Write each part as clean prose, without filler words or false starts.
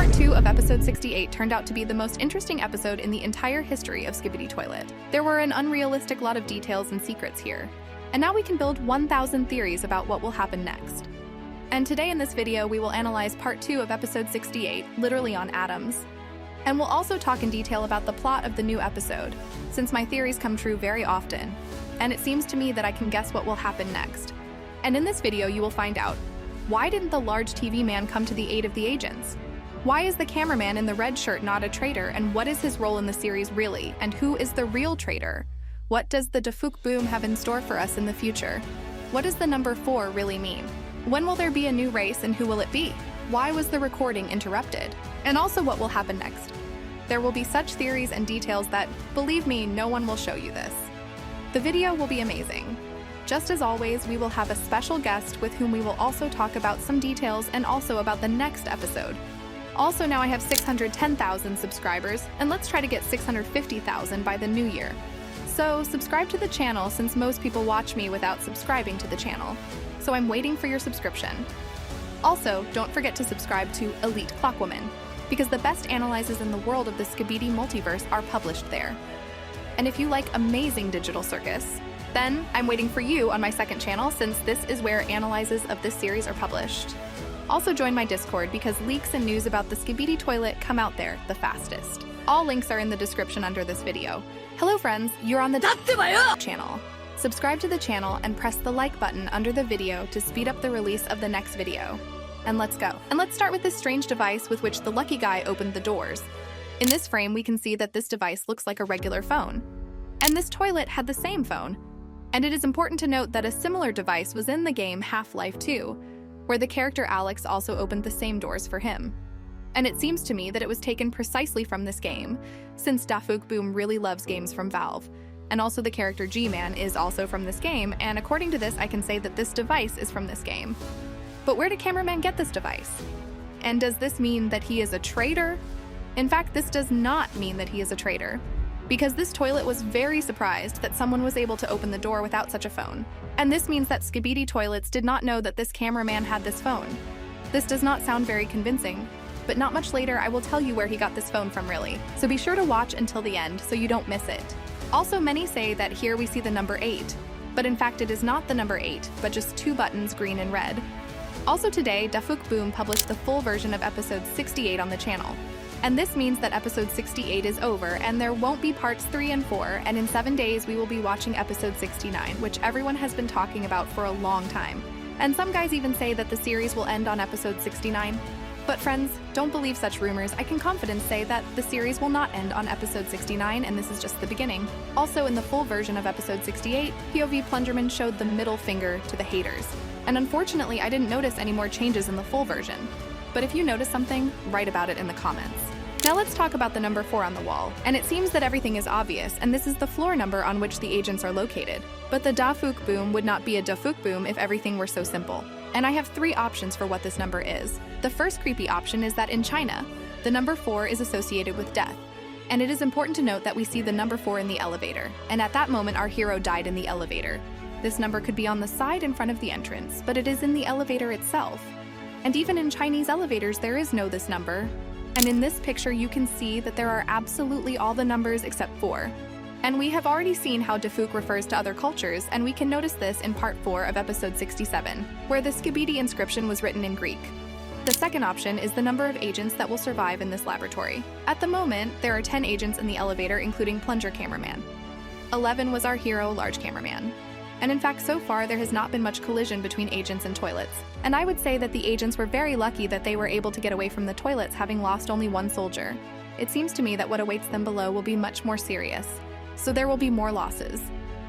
Part 2 of episode 68 turned out to be the most interesting episode in the entire history of Skibidi There were an unrealistic lot of details and secrets here. And now we can build 1,000 theories about what will happen next. And today in this video, we will analyze Part 2 of episode 68, literally on atoms. And we'll also talk in detail about the plot of the new episode, since my theories come true very often. And it seems to me that I can guess what will happen next. And in this video, you will find out, why didn't the large TV man come to the aid of the agents? Why is the cameraman in the red shirt not a traitor, and what is his role in the series really, and who is the real traitor? What does the Dafuk boom have in store for us in the future? What does the number 4 really mean? When will there be a new race, and who will it be? Why was the recording interrupted? And also what will happen next? There will be such theories and details that, believe me, no one will show you this. The video will be amazing. Just as always, we will have a special guest with whom we will also talk about some details and also about the next episode. Also, now I have 610,000 subscribers, and let's try to get 650,000 by the new year. So subscribe to the channel, since most people watch me without subscribing to the channel. So I'm waiting for your subscription. Also, don't forget to subscribe to Elite Clockwoman, because the best analyses in the world of the Skibidi multiverse are published there. And if you like amazing digital circus, then I'm waiting for you on my second channel, since this is where analyses of this series are published. Also join my Discord, because leaks and news about the Skibidi toilet come out there the fastest. All links are in the description under this video. Hello friends, you're on the channel. Subscribe to the channel and press the like button under the video to speed up the release of the next video. And let's go. And let's start with this strange device with which the lucky guy opened the doors. In this frame, we can see that this device looks like a regular phone. And this toilet had the same phone. And it is important to note that a similar device was in the game Half-Life 2, where the character Alex also opened the same doors for him. And it seems to me that it was taken precisely from this game, since Dafuk Boom really loves games from Valve. And also the character G-Man is also from this game, and according to this, I can say that this device is from this game. But where did Cameraman get this device? And does this mean that he is a traitor? In fact, this does not mean that he is a traitor, because this toilet was very surprised that someone was able to open the door without such a phone. And this means that Skibidi toilets did not know that this cameraman had this phone. This does not sound very convincing, but not much later I will tell you where he got this phone from really. So be sure to watch until the end so you don't miss it. Also, many say that here we see the number 8, but in fact it is not the number 8, but just 2 buttons, green and red. Also today, Dafuk Boom published the full version of episode 68 on the channel. And this means that episode 68 is over, and there won't be parts 3 and 4, and in 7 days we will be watching episode 69, which everyone has been talking about for a long time. And some guys even say that the series will end on episode 69. But friends, don't believe such rumors. I can confidently say that the series will not end on episode 69, and this is just the beginning. Also, in the full version of episode 68, POV Plunderman showed the middle finger to the haters. And unfortunately, I didn't notice any more changes in the full version. But if you notice something, write about it in the comments. Now let's talk about the number 4 on the wall. And it seems that everything is obvious, and this is the floor number on which the agents are located. But the Dafuk Boom would not be a Dafuk Boom if everything were so simple. And I have 3 options for what this number is. The first creepy option is that in China, the number 4 is associated with death. And it is important to note that we see the number 4 in the elevator. And at that moment, our hero died in the elevator. This number could be on the side in front of the entrance, but it is in the elevator itself. And even in Chinese elevators, there is no this number. And in this picture, you can see that there are absolutely all the numbers except 4. And we have already seen how Dafuk refers to other cultures, and we can notice this in part 4 of episode 67, where the Skibidi inscription was written in Greek. The second option is the number of agents that will survive in this laboratory. At the moment, there are 10 agents in the elevator, including Plunger Cameraman. 11 was our hero, Large Cameraman. And in fact, so far, there has not been much collision between agents and toilets. And I would say that the agents were very lucky that they were able to get away from the toilets, having lost only 1 soldier. It seems to me that what awaits them below will be much more serious. So there will be more losses.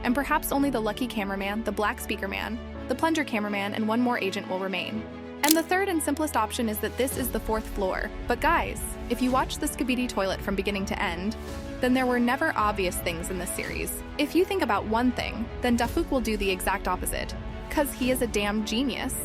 And perhaps only the lucky cameraman, the black speaker man, the plunger cameraman, and 1 more agent will remain. And the third and simplest option is that this is the 4th floor. But guys, if you watch the Skibidi toilet from beginning to end, then there were never obvious things in this series. If you think about one thing, then Dafuk will do the exact opposite, because he is a damn genius.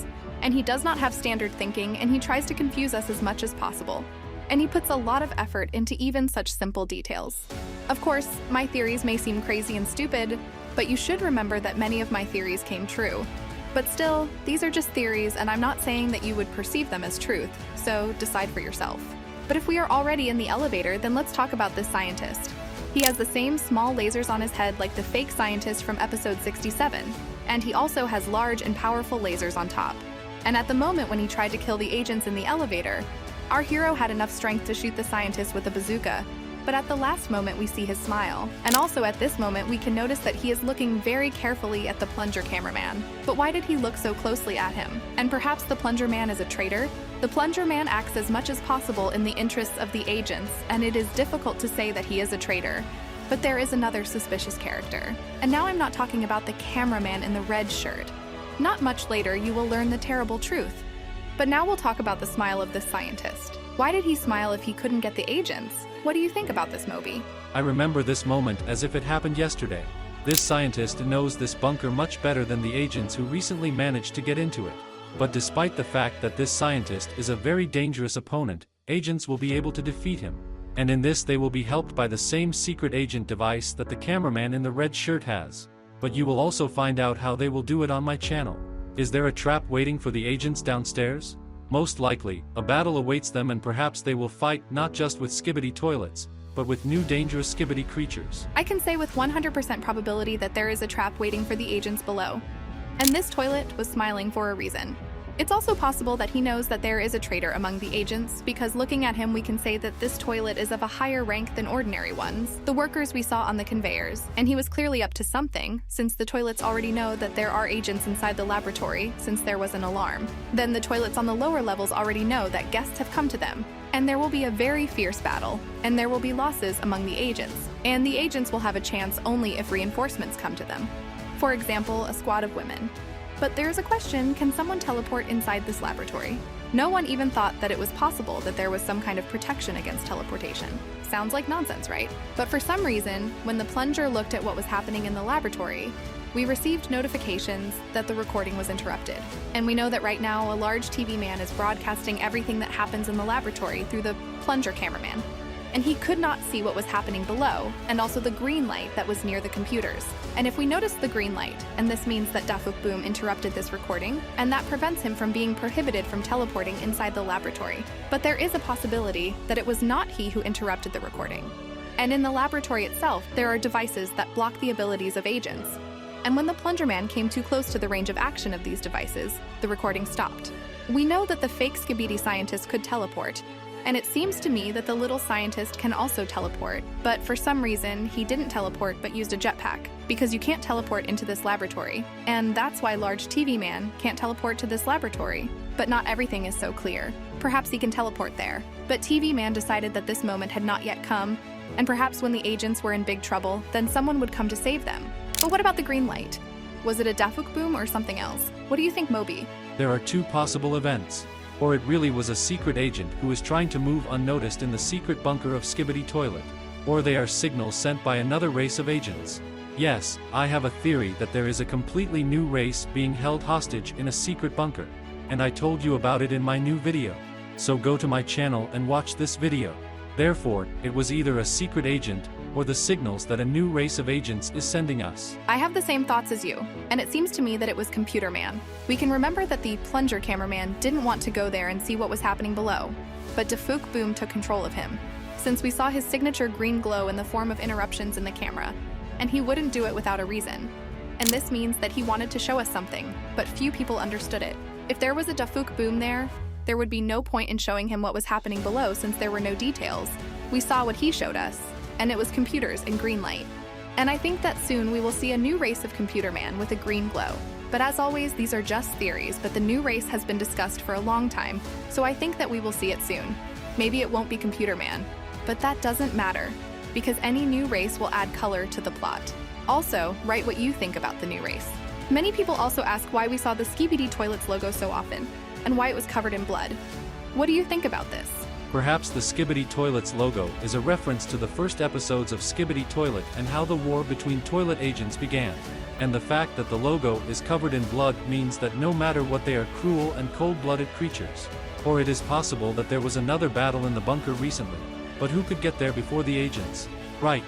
And he does not have standard thinking, and he tries to confuse us as much as possible. And he puts a lot of effort into even such simple details. Of course, my theories may seem crazy and stupid, but you should remember that many of my theories came true. But still, these are just theories, and I'm not saying that you would perceive them as truth, so decide for yourself. But if we are already in the elevator, then let's talk about this scientist. He has the same small lasers on his head like the fake scientist from episode 67, and he also has large and powerful lasers on top. And at the moment when he tried to kill the agents in the elevator, our hero had enough strength to shoot the scientist with a bazooka, but at the last moment we see his smile. And also at this moment we can notice that he is looking very carefully at the plunger cameraman. But why did he look so closely at him? And perhaps the plunger man is a traitor? The plunger man acts as much as possible in the interests of the agents, and it is difficult to say that he is a traitor. But there is another suspicious character. And now I'm not talking about the cameraman in the red shirt. Not much later you will learn the terrible truth. But now we'll talk about the smile of this scientist. Why did he smile if he couldn't get the agents? What do you think about this, Moby? I remember this moment as if it happened yesterday. This scientist knows this bunker much better than the agents who recently managed to get into it. But despite the fact that this scientist is a very dangerous opponent, agents will be able to defeat him. And in this they will be helped by the same secret agent device that the cameraman in the red shirt has. But you will also find out how they will do it on my channel. Is there a trap waiting for the agents downstairs? Most likely, a battle awaits them, and perhaps they will fight not just with skibidi toilets, but with new dangerous skibidi creatures. I can say with 100% probability that there is a trap waiting for the agents below. And this toilet was smiling for a reason. It's also possible that he knows that there is a traitor among the agents, because looking at him we can say that this toilet is of a higher rank than ordinary ones, the workers we saw on the conveyors, and he was clearly up to something, since the toilets already know that there are agents inside the laboratory, since there was an alarm. Then the toilets on the lower levels already know that guests have come to them, and there will be a very fierce battle, and there will be losses among the agents, and the agents will have a chance only if reinforcements come to them. For example, a squad of women. But there is a question, can someone teleport inside this laboratory? No one even thought that it was possible that there was some kind of protection against teleportation. Sounds like nonsense, right? But for some reason, when the plunger looked at what was happening in the laboratory, we received notifications that the recording was interrupted. And we know that right now a large TV man is broadcasting everything that happens in the laboratory through the plunger cameraman. And he could not see what was happening below, and also the green light that was near the computers. And if we notice the green light, and this means that Dafuk Boom interrupted this recording, and that prevents him from being prohibited from teleporting inside the laboratory. But there is a possibility that it was not he who interrupted the recording. And in the laboratory itself, there are devices that block the abilities of agents. And when the plunger man came too close to the range of action of these devices, the recording stopped. We know that the fake Skibidi scientist could teleport, and it seems to me that the little scientist can also teleport, but for some reason he didn't teleport but used a jetpack, because you can't teleport into this laboratory, and that's why large TV man can't teleport to this laboratory. But not everything is so clear. Perhaps he can teleport there, but TV man decided that this moment had not yet come, and perhaps when the agents were in big trouble, then someone would come to save them. But what about the green light? Was it a Dafuk Boom or something else? What do you think, Moby? There are two possible events. Or it really was a secret agent who is trying to move unnoticed in the secret bunker of Skibidi Toilet. Or they are signals sent by another race of agents. Yes, I have a theory that there is a completely new race being held hostage in a secret bunker. And I told you about it in my new video. So go to my channel and watch this video. Therefore, it was either a secret agent, or the signals that a new race of agents is sending us. I have the same thoughts as you, and it seems to me that it was Computer Man. We can remember that the plunger cameraman didn't want to go there and see what was happening below, but Dafuk Boom took control of him, since we saw his signature green glow in the form of interruptions in the camera, and he wouldn't do it without a reason. And this means that he wanted to show us something, but few people understood it. If there was a Dafuk Boom there would be no point in showing him what was happening below since there were no details. We saw what he showed us, and it was computers and green light. And I think that soon we will see a new race of Computer Man with a green glow. But as always, these are just theories, but the new race has been discussed for a long time, so I think that we will see it soon. Maybe it won't be Computer Man, but that doesn't matter, because any new race will add color to the plot. Also, write what you think about the new race. Many people also ask why we saw the Skibidi Toilet's logo so often, and why it was covered in blood. What do you think about this? Perhaps the Skibidi Toilet's logo is a reference to the first episodes of Skibidi Toilet and how the war between toilet agents began. And the fact that the logo is covered in blood means that no matter what, they are cruel and cold-blooded creatures. Or it is possible that there was another battle in the bunker recently. But who could get there before the agents? Right.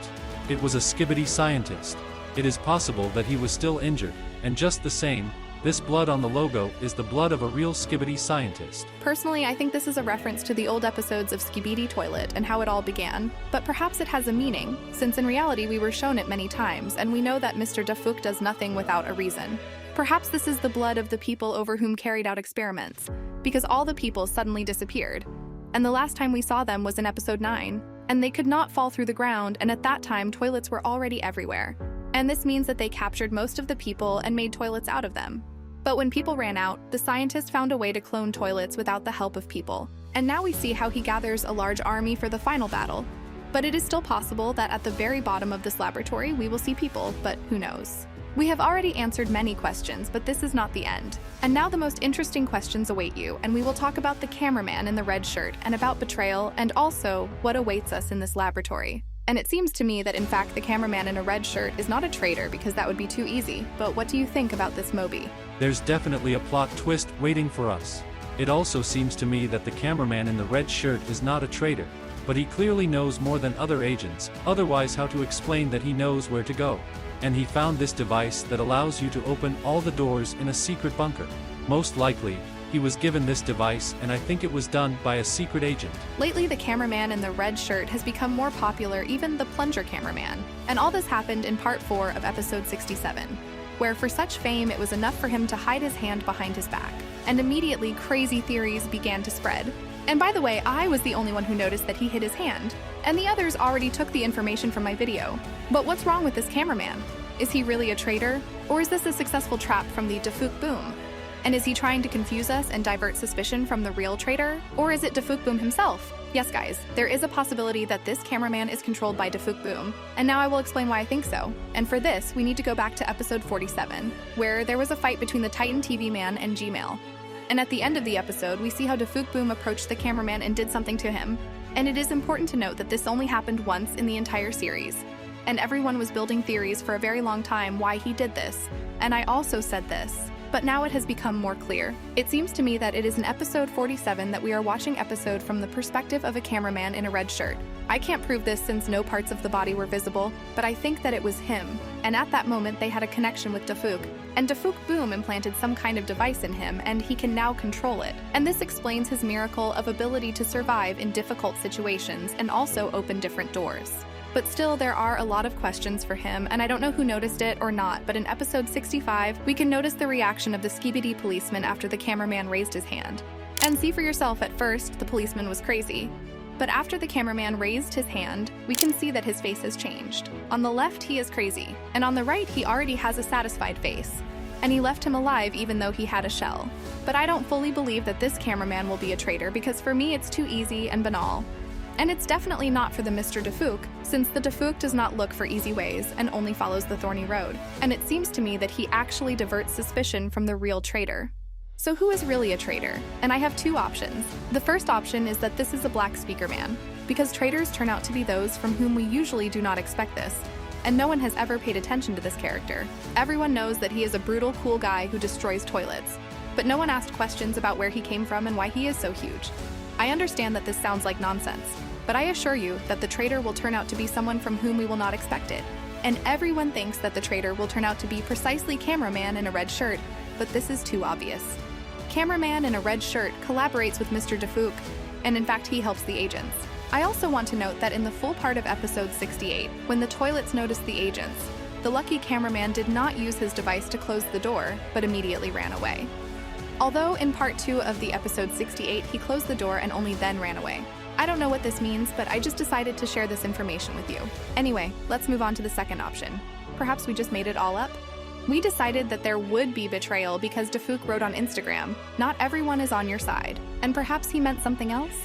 It was a Skibidi scientist. It is possible that he was still injured, and just the same, This blood on the logo is the blood of a real Skibidi scientist. Personally, I think this is a reference to the old episodes of Skibiditoilet and how it all began, but perhaps it has a meaning, since in reality we were shown it many times, and we know that Mr. Dafuk does nothing without a reason. Perhaps this is the blood of the people over whom carried out experiments, because all the people suddenly disappeared, and the last time we saw them was in episode 9, and they could not fall through the ground, and at that time toilets were already everywhere. And this means that they captured most of the people and made toilets out of them. But when people ran out, the scientist found a way to clone toilets without the help of people. And now we see how he gathers a large army for the final battle. But it is still possible that at the very bottom of this laboratory we will see people, but who knows? We have already answered many questions, but this is not the end. And now the most interesting questions await you, and we will talk about the cameraman in the red shirt and about betrayal and also what awaits us in this laboratory. And it seems to me that in fact the cameraman in a red shirt is not a traitor because that would be too easy, but what do you think about this Moby? There's definitely a plot twist waiting for us. It also seems to me that the cameraman in the red shirt is not a traitor, but he clearly knows more than other agents, otherwise how to explain that he knows where to go. And he found this device that allows you to open all the doors in a secret bunker. Most likely, he was given this device, and I think it was done by a secret agent. Lately, the cameraman in the red shirt has become more popular, even the plunger cameraman. And all this happened in part 4 of episode 67, where for such fame it was enough for him to hide his hand behind his back. And immediately crazy theories began to spread. And by the way, I was the only one who noticed that he hid his hand, and the others already took the information from my video. But what's wrong with this cameraman? Is he really a traitor? Or is this a successful trap from the Dafuk Boom? And is he trying to confuse us and divert suspicion from the real traitor? Or is it Dafuk Boom himself? Yes guys, there is a possibility that this cameraman is controlled by Dafuk Boom, and now I will explain why I think so. And for this, we need to go back to episode 47, where there was a fight between the Titan TV man and Gmail. And at the end of the episode, we see how Dafuk Boom approached the cameraman and did something to him. And it is important to note that this only happened once in the entire series. And everyone was building theories for a very long time why he did this. And I also said this. But now it has become more clear. It seems to me that it is in episode 47 that we are watching episode from the perspective of a cameraman in a red shirt. I can't prove this since no parts of the body were visible, but I think that it was him. And at that moment they had a connection with Dafuk. And Dafuk Boom implanted some kind of device in him, and he can now control it. And this explains his miracle of ability to survive in difficult situations and also open different doors. But still, there are a lot of questions for him, and I don't know who noticed it or not, but in episode 65, we can notice the reaction of the Skibidi policeman after the cameraman raised his hand. And see for yourself, at first, the policeman was crazy. But after the cameraman raised his hand, we can see that his face has changed. On the left, he is crazy, and on the right, he already has a satisfied face. And he left him alive even though he had a shell. But I don't fully believe that this cameraman will be a traitor because for me it's too easy and banal. And it's definitely not for the Mr. Dafuk, since the Dafuk does not look for easy ways and only follows the thorny road. And it seems to me that he actually diverts suspicion from the real traitor. So who is really a traitor? And I have two options. The first option is that this is a black speaker man, because traitors turn out to be those from whom we usually do not expect this. And no one has ever paid attention to this character. Everyone knows that he is a brutal, cool guy who destroys toilets. But no one asked questions about where he came from and why he is so huge. I understand that this sounds like nonsense, but I assure you that the traitor will turn out to be someone from whom we will not expect it. And everyone thinks that the traitor will turn out to be precisely cameraman in a red shirt, but this is too obvious. Cameraman in a red shirt collaborates with Mr. Dafuk, and in fact he helps the agents. I also want to note that in the full part of episode 68, when the toilets noticed the agents, the lucky cameraman did not use his device to close the door, but immediately ran away. Although in part 2 of the episode 68 he closed the door and only then ran away. I don't know what this means, but I just decided to share this information with you. Anyway, let's move on to the second option. Perhaps we just made it all up? We decided that there would be betrayal because Dafuk wrote on Instagram, "Not everyone is on your side," and perhaps he meant something else?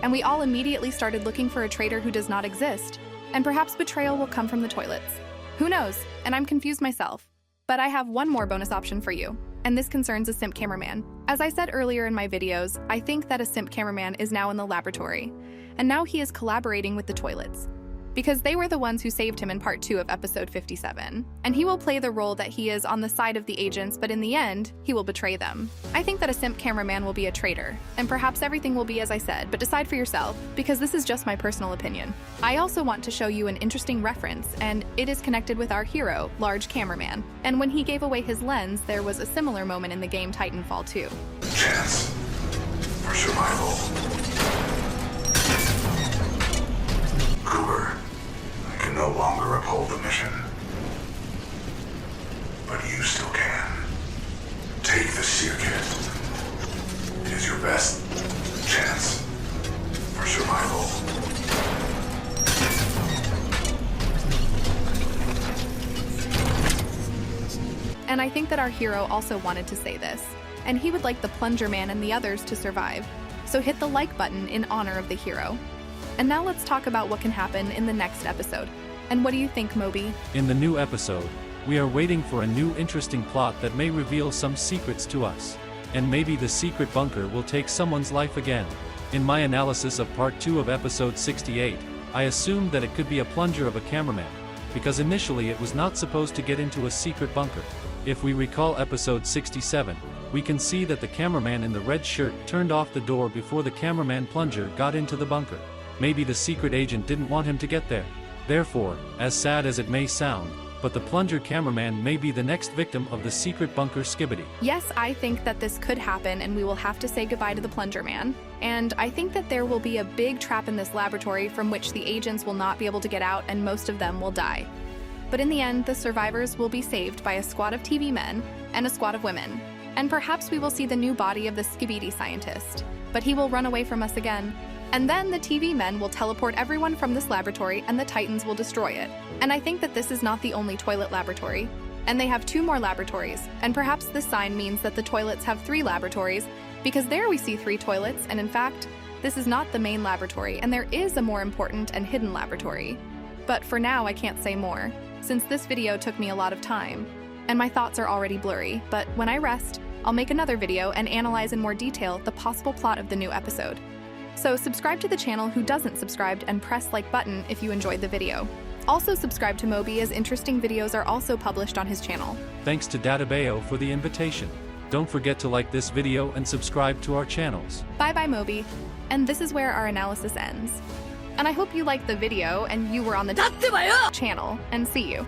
And we all immediately started looking for a traitor who does not exist. And perhaps betrayal will come from the toilets. Who knows? And I'm confused myself. But I have one more bonus option for you, and this concerns a simp cameraman. As I said earlier in my videos, I think that a simp cameraman is now in the laboratory, and now he is collaborating with the toilets. because they were the ones who saved him in part 2 of episode 57. And he will play the role that he is on the side of the agents, but in the end, he will betray them. I think that a simp cameraman will be a traitor, and perhaps everything will be as I said, but decide for yourself, because this is just my personal opinion. I also want to show you an interesting reference, and it is connected with our hero, Large Cameraman. And when he gave away his lens, there was a similar moment in the game Titanfall 2. Chance for survival. Cooper, I can no longer uphold the mission. But you still can. Take the seer kit. It is your best chance for survival. And I think that our hero also wanted to say this, and he would like the Plunger Man and the others to survive. So hit the like button in honor of the hero. And now let's talk about what can happen in the next episode. And what do you think, Moby? In the new episode, we are waiting for a new interesting plot that may reveal some secrets to us. And maybe the secret bunker will take someone's life again. In my analysis of part 2 of episode 68, I assumed that it could be a plunger of a cameraman, because initially it was not supposed to get into a secret bunker. If we recall episode 67, we can see that the cameraman in the red shirt turned off the door before the cameraman plunger got into the bunker. Maybe the secret agent didn't want him to get there. Therefore, as sad as it may sound, but the plunger cameraman may be the next victim of the secret bunker Skibidi. Yes, I think that this could happen and we will have to say goodbye to the Plunger Man. And I think that there will be a big trap in this laboratory from which the agents will not be able to get out and most of them will die. But in the end, the survivors will be saved by a squad of TV men and a squad of women. And perhaps we will see the new body of the Skibidi scientist, but he will run away from us again. And then the TV men will teleport everyone from this laboratory and the Titans will destroy it. And I think that this is not the only toilet laboratory. And they have 2 more laboratories. And perhaps this sign means that the toilets have 3 laboratories, because there we see 3 toilets, and in fact, this is not the main laboratory, and there is a more important and hidden laboratory. But for now, I can't say more, since this video took me a lot of time, and my thoughts are already blurry, but when I rest, I'll make another video and analyze in more detail the possible plot of the new episode. So subscribe to the channel who doesn't subscribe and press like button if you enjoyed the video. Also subscribe to Moby as interesting videos are also published on his channel. Thanks to Databeo for the invitation. Don't forget to like this video and subscribe to our channels. Bye bye Moby. And this is where our analysis ends. And I hope you liked the video and you were on the channel, and see you.